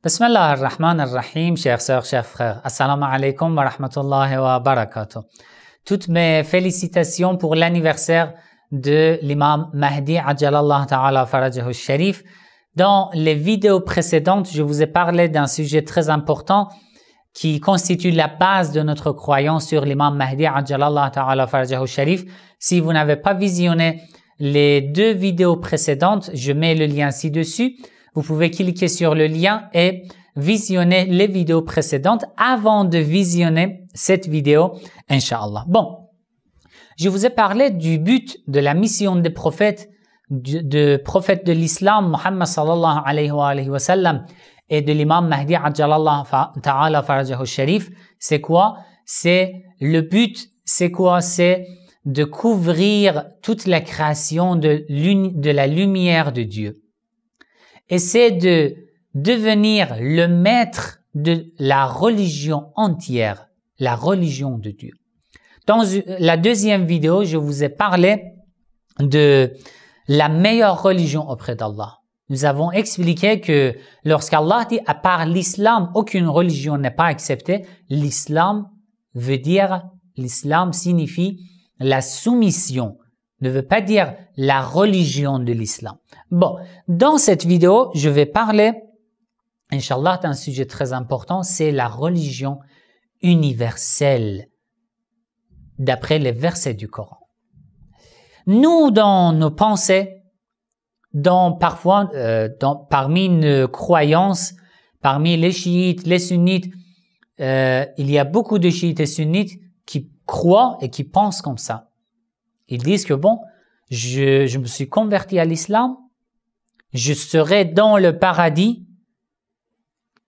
Bismillah ar-Rahman ar-Rahim, chers sœurs, chers frères. Assalamu alaikum wa rahmatullahi wa barakatuh. Toutes mes félicitations pour l'anniversaire de l'imam Mahdi Ajjalallah Ta'ala Farajahu Sharif. Dans les vidéos précédentes, je vous ai parlé d'un sujet très important qui constitue la base de notre croyance sur l'imam Mahdi Ajjalallah Ta'ala Farajahu Sharif. Si vous n'avez pas visionné les deux vidéos précédentes, je mets le lien ci-dessus. Vous pouvez cliquer sur le lien et visionner les vidéos précédentes avant de visionner cette vidéo, Inch'Allah. Bon, je vous ai parlé du but de la mission des prophètes, de prophète de l'islam, Muhammad sallallahu alayhi wa sallam, et de l'imam Mahdi Ajjalallah Ta'ala Farajahu Sharif. C'est quoi? C'est le but, c'est quoi? C'est de couvrir toute la création de la lumière de Dieu. Et c'est de devenir le maître de la religion entière, la religion de Dieu. Dans la deuxième vidéo, je vous ai parlé de la meilleure religion auprès d'Allah. Nous avons expliqué que lorsqu'Allah dit à part l'islam, aucune religion n'est pas acceptée, l'islam signifie la soumission, ne veut pas dire la religion de l'islam. Bon, dans cette vidéo, je vais parler, Inch'Allah, d'un sujet très important, c'est la religion universelle, d'après les versets du Coran. Nous, dans nos pensées, parmi nos croyances, parmi les chiites, les sunnites, il y a beaucoup de chiites et sunnites qui croient et qui pensent comme ça. Ils disent que bon, je me suis converti à l'islam, je serai dans le paradis,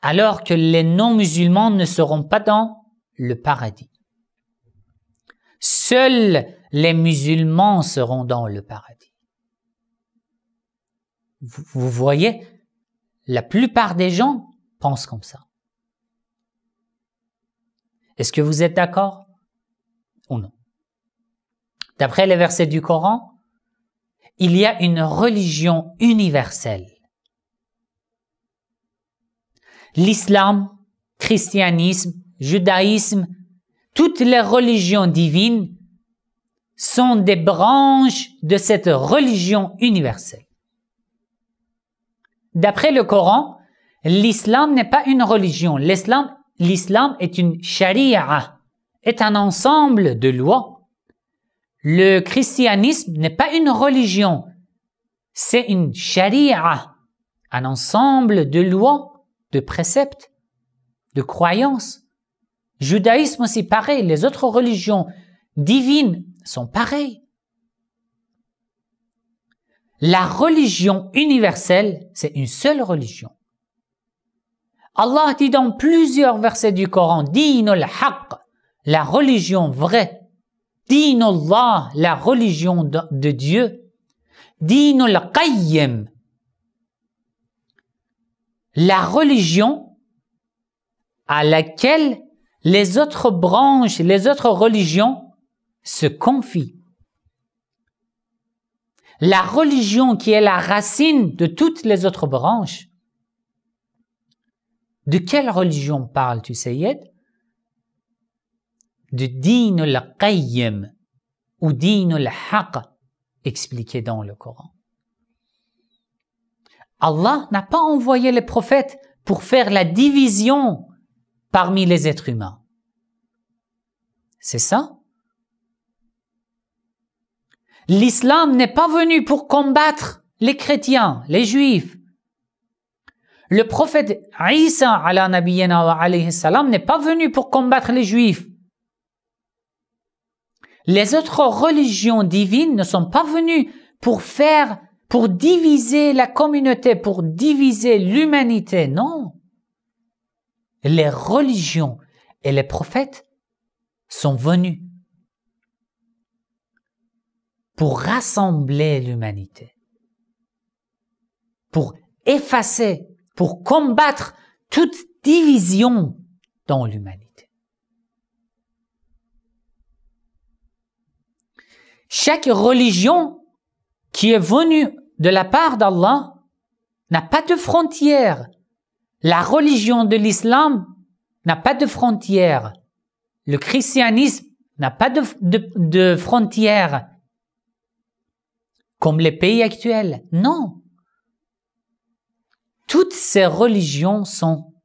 alors que les non-musulmans ne seront pas dans le paradis. Seuls les musulmans seront dans le paradis. Vous voyez, la plupart des gens pensent comme ça. Est-ce que vous êtes d'accord ou non? D'après les versets du Coran, il y a une religion universelle. L'islam, christianisme, judaïsme, toutes les religions divines sont des branches de cette religion universelle. D'après le Coran, l'islam n'est pas une religion. L'islam est une sharia, est un ensemble de lois. Le christianisme n'est pas une religion, c'est une sharia, un ensemble de lois, de préceptes, de croyances. Judaïsme aussi pareil, les autres religions divines sont pareilles. La religion universelle, c'est une seule religion. Allah dit dans plusieurs versets du Coran, Dinul Haqq, la religion vraie. Dinullah, la religion de Dieu. Dinul Qayyim, la religion à laquelle les autres branches, les autres religions se confient. La religion qui est la racine de toutes les autres branches. De quelle religion parles-tu, Sayyid? De Dinul Qayyim ou Dinul Haqq, expliqué dans le Coran. Allah n'a pas envoyé les prophètes pour faire la division parmi les êtres humains. C'est ça? L'islam n'est pas venu pour combattre les chrétiens, les juifs. Le prophète Isa ala nabiyyina wa alayhi salam n'est pas venu pour combattre les juifs. Les autres religions divines ne sont pas venues pour diviser la communauté, pour diviser l'humanité, non. Les religions et les prophètes sont venus pour rassembler l'humanité, pour effacer, pour combattre toute division dans l'humanité. Chaque religion qui est venue de la part d'Allah n'a pas de frontières. La religion de l'islam n'a pas de frontières. Le christianisme n'a pas de frontières comme les pays actuels. Non. Toutes ces religions sont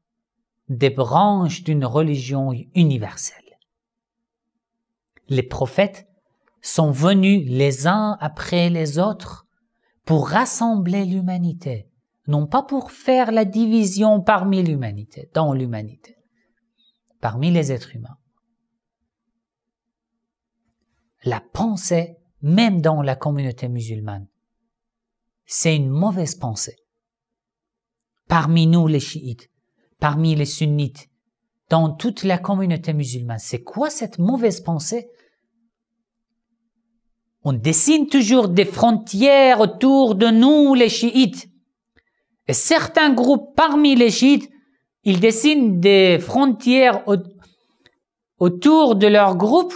des branches d'une religion universelle. Les prophètes sont venus les uns après les autres pour rassembler l'humanité, non pas pour faire la division parmi l'humanité, dans l'humanité, parmi les êtres humains. La pensée, même dans la communauté musulmane, c'est une mauvaise pensée. Parmi nous les chiites, parmi les sunnites, dans toute la communauté musulmane, c'est quoi cette mauvaise pensée? On dessine toujours des frontières autour de nous, les chiites. Et certains groupes parmi les chiites, ils dessinent des frontières autour de leur groupe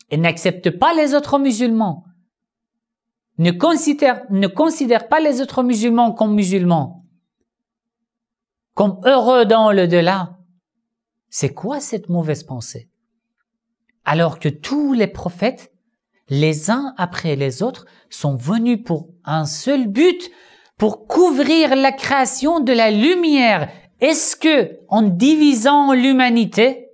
et n'acceptent pas les autres musulmans. Ne considèrent pas les autres musulmans, comme heureux dans l'au-delà. C'est quoi cette mauvaise pensée? Alors que tous les prophètes, les uns après les autres, sont venus pour un seul but, pour couvrir la création de la lumière. Est-ce que, en divisant l'humanité,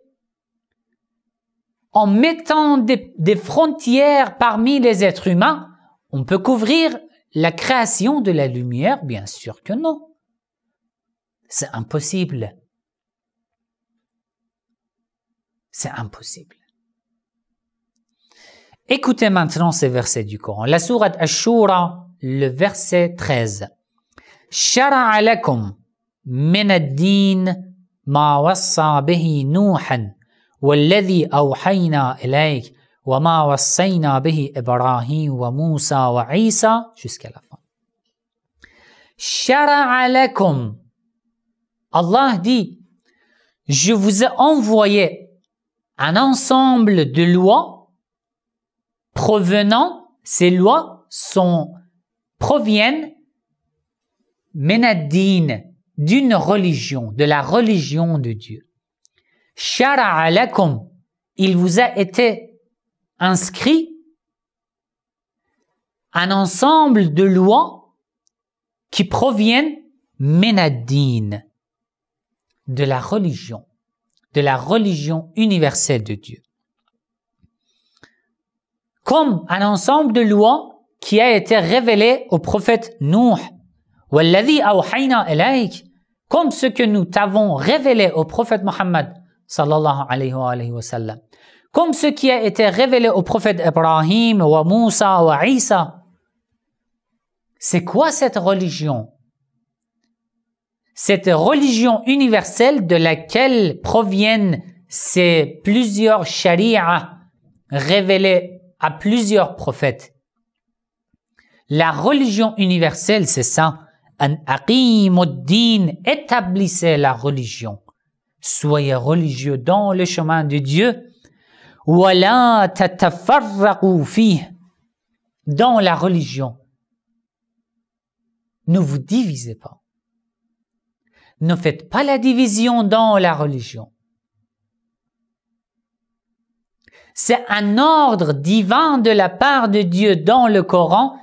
en mettant des frontières parmi les êtres humains, on peut couvrir la création de la lumière? Bien sûr que non. C'est impossible. C'est impossible. Écoutez maintenant ces versets du Coran. La sourate Ash-Shura, le verset 13. Shara'a lakum min ad-din ma wassa bihi Nuhan walladhi awhayna ilayk wa ma wassayna bihi Ibrahim wa Musa wa Isa jusqu'à la fin. Shara'a lakum. Allah dit, je vous ai envoyé un ensemble de lois ces lois proviennent min-ad-din, d'une religion, de la religion de Dieu. Shara'a lakum, il vous a été inscrit un ensemble de lois qui proviennent min-ad-din, de la religion universelle de Dieu. Comme un ensemble de lois qui a été révélé au prophète Nuh, walladhi awhayna ilayk, comme ce que nous t'avons révélé au prophète Muhammad sallallahu alayhi wa sallam, comme ce qui a été révélé au prophète Ibrahim, wa Musa, wa Isa. C'est quoi cette religion? Cette religion universelle de laquelle proviennent ces plusieurs shari'ah révélées à plusieurs prophètes. La religion universelle, c'est ça. An aqimud-din, établissez la religion. Soyez religieux dans le chemin de Dieu. Wa la tatafarraqu fihi, dans la religion. Ne vous divisez pas. Ne faites pas la division dans la religion. C'est un ordre divin de la part de Dieu dans le Coran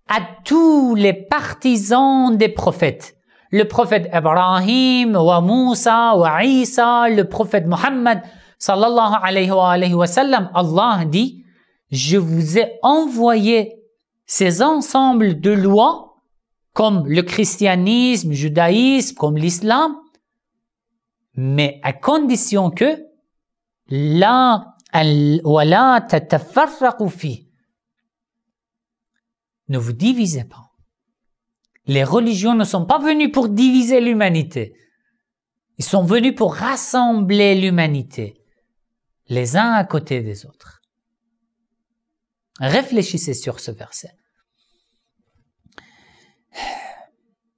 à tous les partisans des prophètes. Le prophète Ibrahim, wa Musa, wa Isa, le prophète Muhammad, sallallahu alayhi wa sallam. Allah dit, je vous ai envoyé ces ensembles de lois, comme le christianisme, le judaïsme, comme l'islam, mais à condition que وَلَا تَتَفَرَّقُوا فِيهِ, ne vous divisez pas. Les religions ne sont pas venues pour diviser l'humanité. Ils sont venus pour rassembler l'humanité, les uns à côté des autres. Réfléchissez sur ce verset.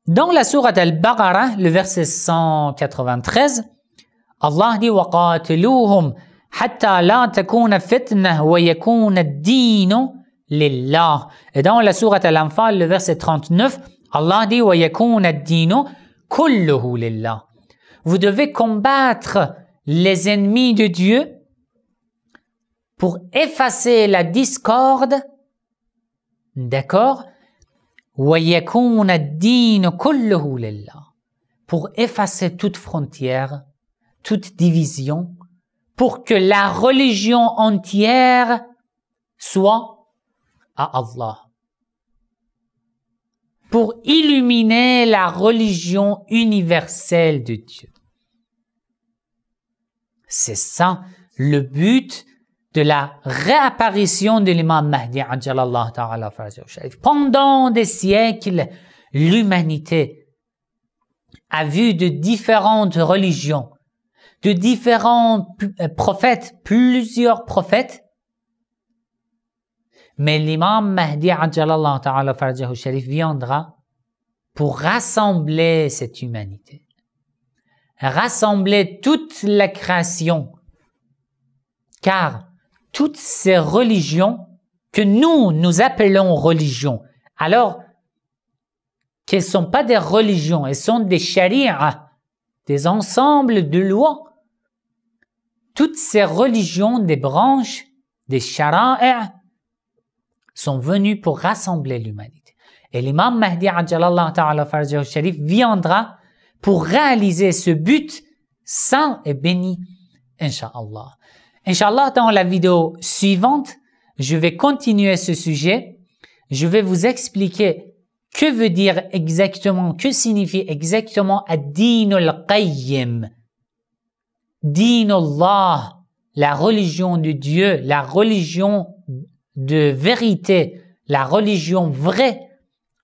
Dans la sourate Al-Baqarah, le verset 193, Allah dit وَقَاتِلُوهُمْ حَتَّى لَا تَكُونَ فِتْنَةٌ وَيَكُونَ الدِّينُ لِلَّهِ. Et dans la sourate Al-Anfal, le verset 39, Allah dit وَيَكُونَ الدِّينُ kulluhu lillah. Vous devez combattre les ennemis de Dieu pour effacer la discorde, d'accord? وَيَكُونَ الدِّينُ كُلُّهُ لِلَّهِ. Pour effacer toute frontière, toute division, pour que la religion entière soit à Allah. Pour illuminer la religion universelle de Dieu. C'est ça le but de la réapparition de l'imam Mahdi Ajjalallahu Ta'ala Farajahu Sharif. Pendant des siècles, l'humanité a vu de différentes religions, de différents prophètes, plusieurs prophètes, mais l'imam Mahdi Ajjalallahu Ta'ala Farajahu Sharif viendra pour rassembler cette humanité, rassembler toute la création, car toutes ces religions que nous appelons religions, alors qu'elles ne sont pas des religions, elles sont des sharia, des ensembles de lois. Toutes ces religions, des branches, des shara'a, sont venues pour rassembler l'humanité. Et l'imam Mahdi Ajjalallahu Ta'ala Farajahu Sharif viendra pour réaliser ce but saint et béni, Inch'Allah. Inch'Allah, dans la vidéo suivante, je vais continuer ce sujet. Je vais vous expliquer que veut dire exactement, que signifie exactement ad-din al-qayyim. Din Allah, la religion de Dieu, la religion de vérité, la religion vraie.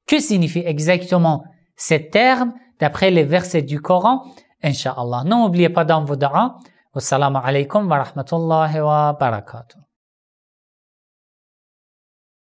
Que signifie exactement ces termes d'après les versets du Coran? Inch'Allah. N'oubliez pas dans vos du'as. Wassalamu alaikum wa rahmatullahi wa barakatuh.